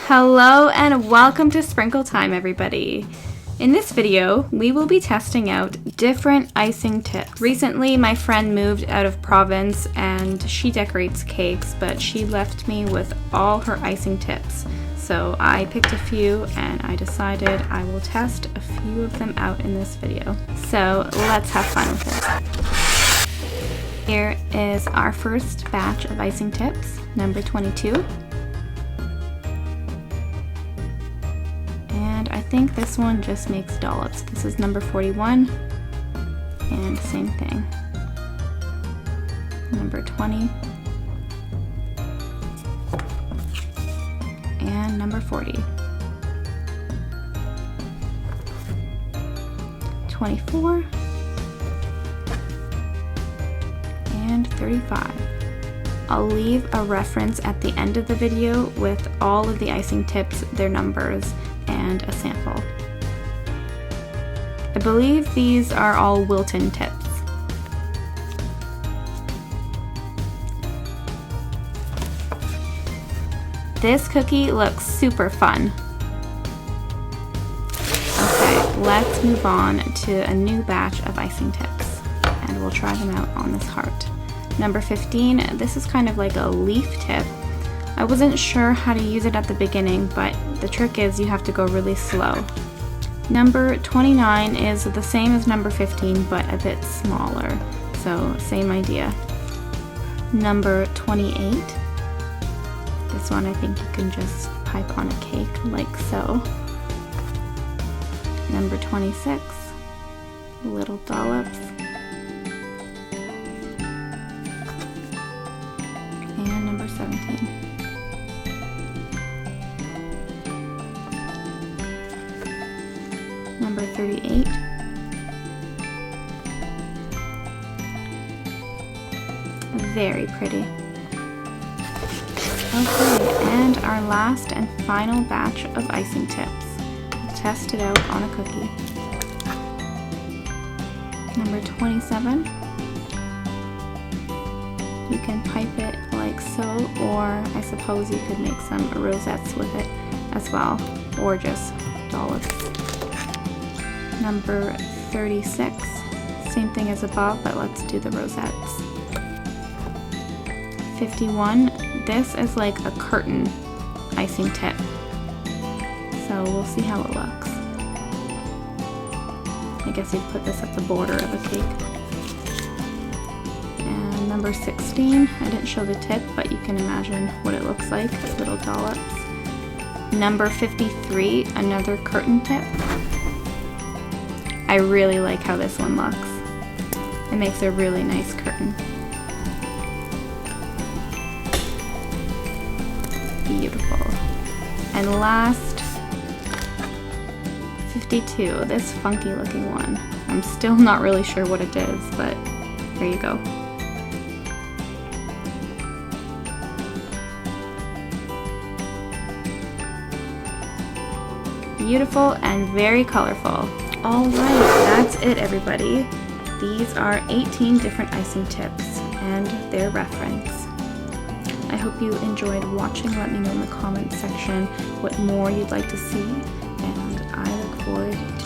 Hello and welcome to Sprinkle Time, everybody. In this video, we will be testing out different icing tips. Recently, my friend moved out of province and she decorates cakes, but she left me with all her icing tips. So I picked a few and I decided I will test a few of them out in this video. So let's have fun with it. Here is our first batch of icing tips, number 22. And I think this one just makes dollops. This is number 41, and same thing. Number 20, and number 40. 24, and 35. I'll leave a reference at the end of the video with all of the icing tips, their numbers, and a sample. I believe these are all Wilton tips. This cookie looks super fun. Okay, let's move on to a new batch of icing tips, and we'll try them out on this heart. Number 15, this is kind of like a leaf tip. I wasn't sure how to use it at the beginning, but the trick is you have to go really slow. Number 29 is the same as number 15, but a bit smaller, so same idea. Number 28, this one I think you can just pipe on a cake like so. Number 26, little dollops. And number 17. Number 38. Very pretty. Okay, and our last and final batch of icing tips. We'll test it out on a cookie. Number 27. You can pipe it like so, or I suppose you could make some rosettes with it as well, or just dollops. Number 36, same thing as above, but let's do the rosettes. 51, this is like a curtain icing tip, so we'll see how it looks. I guess you'd put this at the border of a cake. And number 16, I didn't show the tip, but you can imagine what it looks like, little dollops. Number 53, another curtain tip. I really like how this one looks. It makes a really nice curtain. Beautiful. And last, 52, this funky looking one. I'm still not really sure what it is, but there you go. Beautiful and very colorful. Alright, that's it, everybody. These are 18 different icing tips and their reference. I hope you enjoyed watching. Let me know in the comments section what more you'd like to see, and I look forward